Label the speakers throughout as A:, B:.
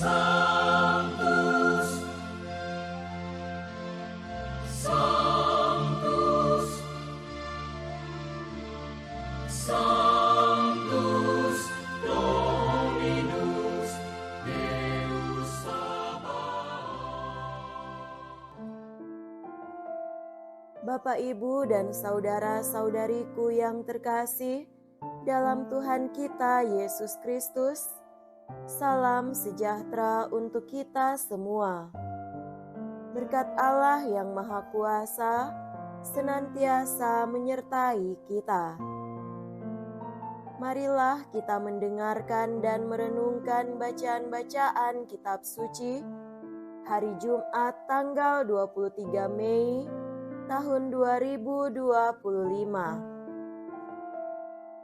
A: Sanctus, Sanctus, Sanctus Dominus Deus Sabaoth.
B: Bapak, Ibu, dan saudara-saudariku yang terkasih dalam Tuhan kita Yesus Kristus, salam sejahtera untuk kita semua. Berkat Allah yang Maha Kuasa senantiasa menyertai kita. Marilah kita mendengarkan dan merenungkan bacaan-bacaan kitab suci hari Jumat tanggal 23 Mei tahun 2025.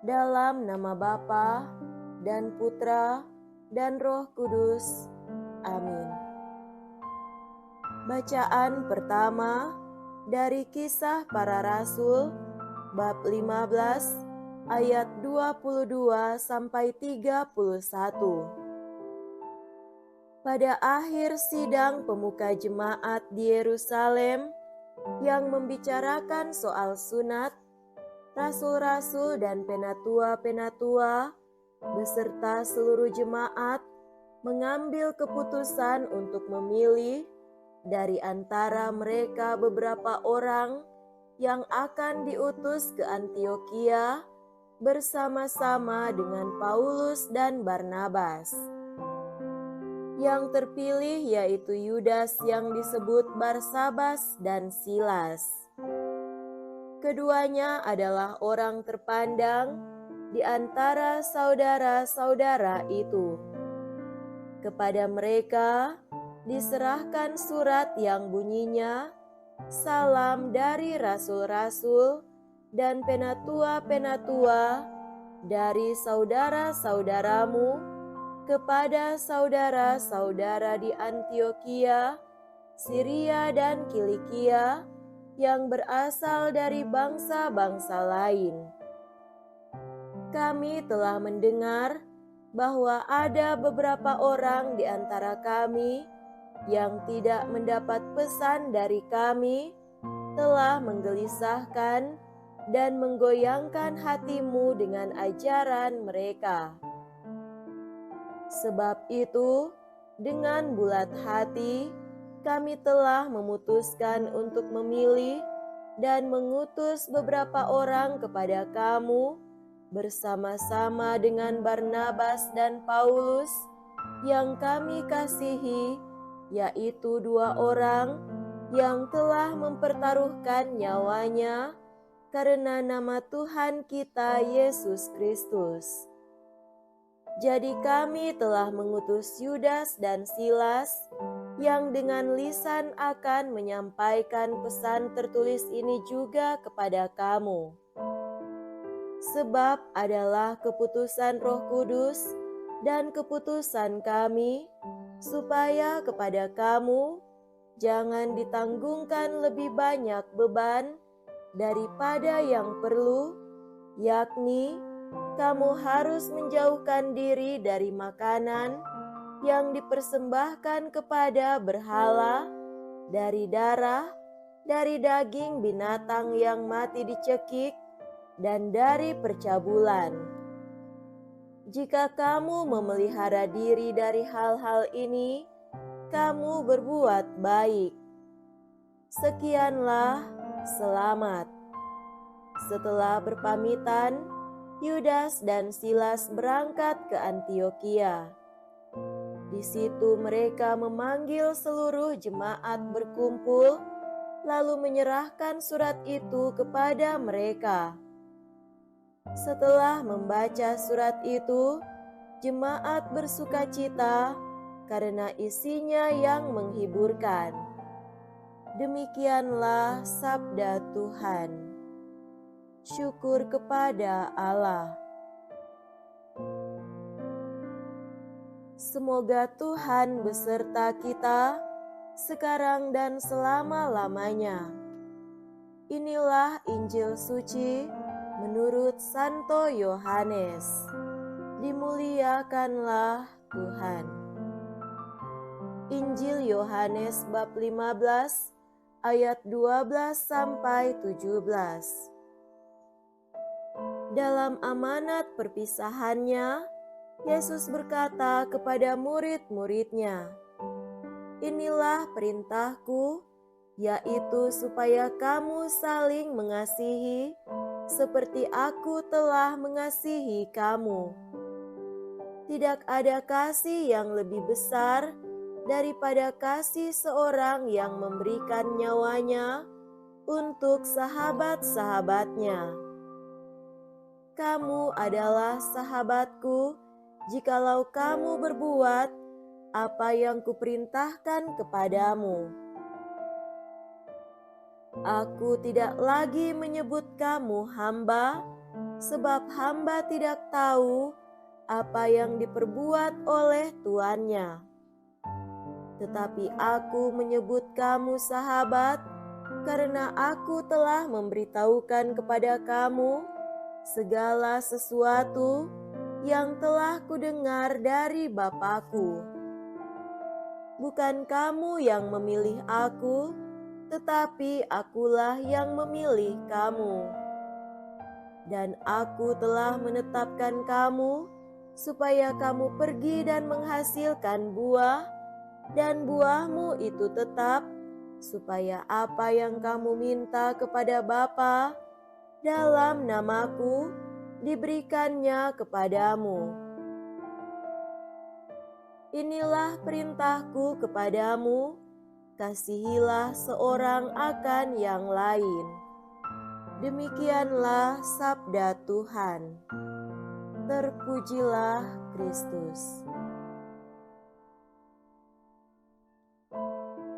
B: Dalam nama Bapa dan Putra dan Roh Kudus. Amin. Bacaan pertama dari Kisah Para Rasul bab 15 ayat 22 sampai 31. Pada akhir sidang pemuka jemaat di Yerusalem yang membicarakan soal sunat, rasul-rasul dan penatua-penatua beserta seluruh jemaat mengambil keputusan untuk memilih dari antara mereka beberapa orang yang akan diutus ke Antiokhia bersama-sama dengan Paulus dan Barnabas. Yang terpilih yaitu Yudas yang disebut Barsabas dan Silas. Keduanya adalah orang terpandang di antara saudara-saudara itu. Kepada mereka diserahkan surat yang bunyinya, "Salam dari rasul-rasul dan penatua-penatua dari saudara-saudaramu kepada saudara-saudara di Antiokhia, Siria dan Kilikia, yang berasal dari bangsa-bangsa lain. Kami telah mendengar bahwa ada beberapa orang di antara kami yang tidak mendapat pesan dari kami telah menggelisahkan dan menggoyangkan hatimu dengan ajaran mereka. Sebab itu, dengan bulat hati, kami telah memutuskan untuk memilih dan mengutus beberapa orang kepada kamu bersama-sama dengan Barnabas dan Paulus yang kami kasihi, yaitu 2 orang yang telah mempertaruhkan nyawanya karena nama Tuhan kita Yesus Kristus. Jadi kami telah mengutus Yudas dan Silas yang dengan lisan akan menyampaikan pesan tertulis ini juga kepada kamu. Sebab adalah keputusan Roh Kudus dan keputusan kami, supaya kepada kamu jangan ditanggungkan lebih banyak beban daripada yang perlu, yakni kamu harus menjauhkan diri dari makanan yang dipersembahkan kepada berhala, dari darah, dari daging binatang yang mati dicekik, dan dari percabulan. Jika kamu memelihara diri dari hal-hal ini, kamu berbuat baik. Sekianlah, selamat. Setelah berpamitan, Yudas dan Silas berangkat ke Antiokhia. Di situ mereka memanggil seluruh jemaat berkumpul, lalu menyerahkan surat itu kepada mereka. Setelah membaca surat itu, jemaat bersukacita karena isinya yang menghiburkan. Demikianlah sabda Tuhan. Syukur kepada Allah. Semoga Tuhan beserta kita sekarang dan selama-lamanya. Inilah Injil suci menurut Santo Yohanes. Dimuliakanlah Tuhan. Injil Yohanes bab 15 ayat 12 sampai 17. Dalam amanat perpisahannya, Yesus berkata kepada murid-muridnya, "Inilah perintahku, yaitu supaya kamu saling mengasihi seperti aku telah mengasihi kamu. Tidak ada kasih yang lebih besar daripada kasih seorang yang memberikan nyawanya untuk sahabat-sahabatnya. Kamu adalah sahabatku jikalau kamu berbuat apa yang kuperintahkan kepadamu. Aku tidak lagi menyebut kamu hamba, sebab hamba tidak tahu apa yang diperbuat oleh tuannya. Tetapi aku menyebut kamu sahabat, karena aku telah memberitahukan kepada kamu segala sesuatu yang telah kudengar dari Bapa-Ku. Bukan kamu yang memilih aku, tetapi akulah yang memilih kamu. Dan aku telah menetapkan kamu, supaya kamu pergi dan menghasilkan buah, dan buahmu itu tetap, supaya apa yang kamu minta kepada Bapa dalam namaku diberikannya kepadamu. Inilah perintahku kepadamu, kasihilah seorang akan yang lain." Demikianlah sabda Tuhan. Terpujilah Kristus.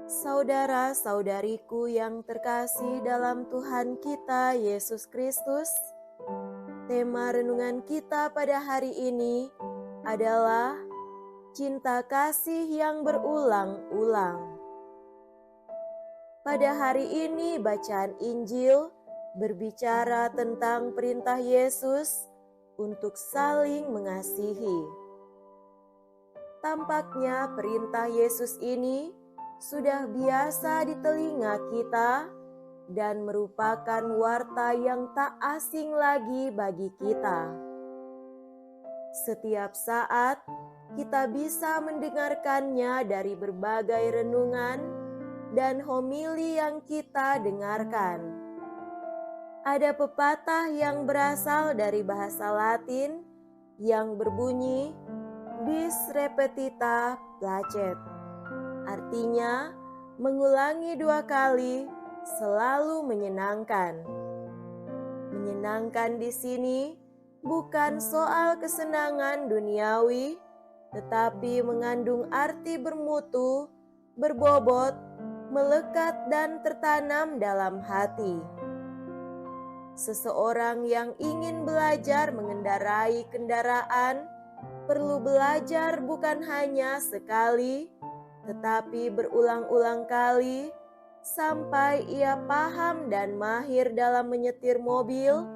B: Saudara-saudariku yang terkasih dalam Tuhan kita Yesus Kristus, tema renungan kita pada hari ini adalah cinta kasih yang berulang-ulang. Pada hari ini bacaan Injil berbicara tentang perintah Yesus untuk saling mengasihi. Tampaknya perintah Yesus ini sudah biasa di telinga kita dan merupakan warta yang tak asing lagi bagi kita. Setiap saat kita bisa mendengarkannya dari berbagai renungan dan homili yang kita dengarkan. Ada pepatah yang berasal dari bahasa Latin yang berbunyi bis repetita placet. Artinya, mengulangi 2 kali selalu menyenangkan. Menyenangkan di sini bukan soal kesenangan duniawi, tetapi mengandung arti bermutu, berbobot, melekat dan tertanam dalam hati. Seseorang yang ingin belajar mengendarai kendaraan perlu belajar bukan hanya sekali, tetapi berulang-ulang kali sampai ia paham dan mahir dalam menyetir mobil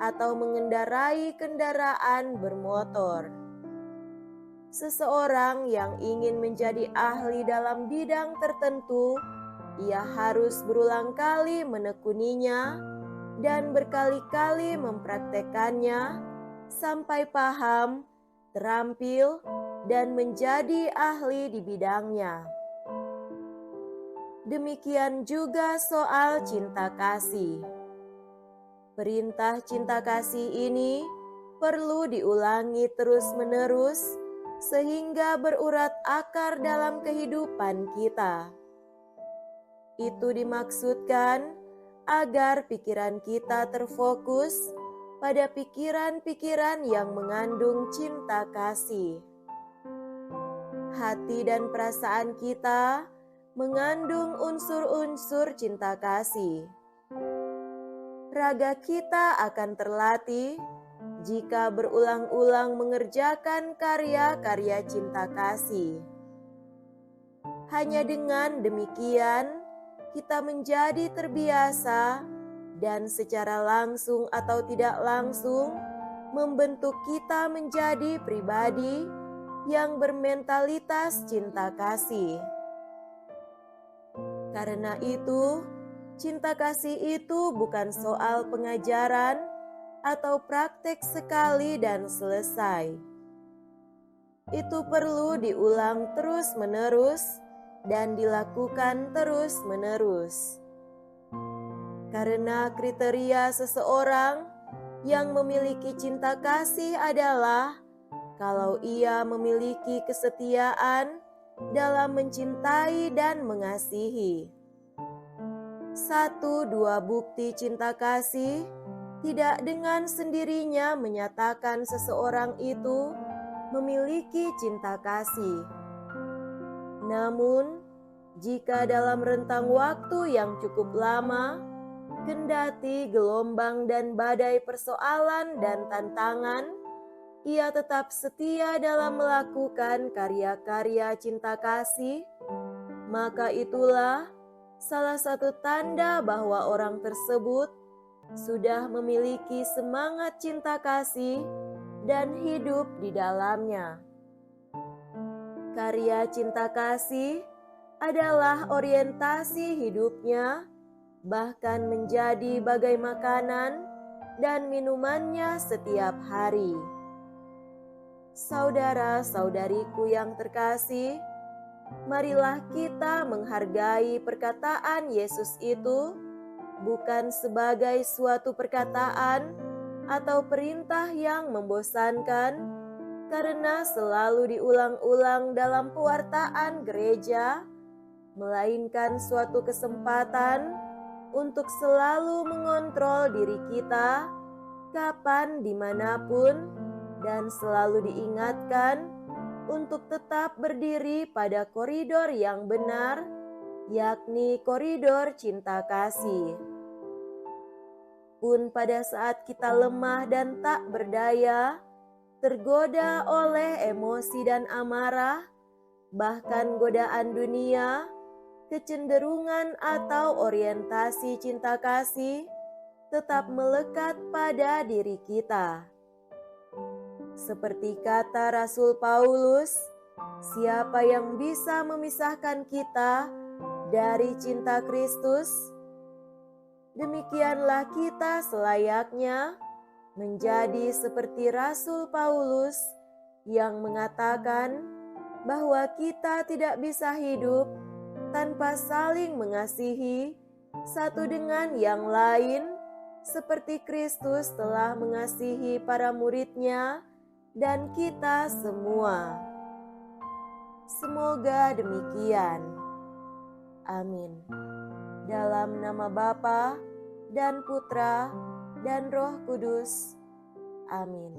B: atau mengendarai kendaraan bermotor. Seseorang yang ingin menjadi ahli dalam bidang tertentu, ia harus berulang kali menekuninya dan berkali-kali mempraktekannya sampai paham, terampil, dan menjadi ahli di bidangnya. Demikian juga soal cinta kasih. Perintah cinta kasih ini perlu diulangi terus-menerus sehingga berurat akar dalam kehidupan kita. Itu dimaksudkan agar pikiran kita terfokus pada pikiran-pikiran yang mengandung cinta kasih. Hati dan perasaan kita mengandung unsur-unsur cinta kasih. Raga kita akan terlatih jika berulang-ulang mengerjakan karya-karya cinta kasih. Hanya dengan demikian, kita menjadi terbiasa dan secara langsung atau tidak langsung membentuk kita menjadi pribadi yang bermentalitas cinta kasih. Karena itu, cinta kasih itu bukan soal pengajaran atau praktek sekali dan selesai. Itu perlu diulang terus-menerus dan dilakukan terus-menerus. Karena kriteria seseorang yang memiliki cinta kasih adalah kalau ia memiliki kesetiaan dalam mencintai dan mengasihi. 1-2 bukti cinta kasih tidak dengan sendirinya menyatakan seseorang itu memiliki cinta kasih. Namun, jika dalam rentang waktu yang cukup lama, kendati gelombang dan badai persoalan dan tantangan, ia tetap setia dalam melakukan karya-karya cinta kasih, maka itulah salah satu tanda bahwa orang tersebut sudah memiliki semangat cinta kasih dan hidup di dalamnya. Karya cinta kasih adalah orientasi hidupnya, bahkan menjadi bagai makanan dan minumannya setiap hari. Saudara-saudariku yang terkasih, marilah kita menghargai perkataan Yesus itu bukan sebagai suatu perkataan atau perintah yang membosankan, karena selalu diulang-ulang dalam pewartaan gereja, melainkan suatu kesempatan untuk selalu mengontrol diri kita kapan dimanapun dan selalu diingatkan untuk tetap berdiri pada koridor yang benar, yakni koridor cinta kasih. Pun pada saat kita lemah dan tak berdaya, tergoda oleh emosi dan amarah, bahkan godaan dunia, kecenderungan atau orientasi cinta kasih tetap melekat pada diri kita. Seperti kata Rasul Paulus, siapa yang bisa memisahkan kita dari cinta Kristus? Demikianlah kita selayaknya menjadi seperti Rasul Paulus yang mengatakan bahwa kita tidak bisa hidup tanpa saling mengasihi satu dengan yang lain, seperti Kristus telah mengasihi para murid-Nya dan kita semua. Semoga demikian. Amin. Dalam nama Bapa dan Putra dan Roh Kudus. Amin.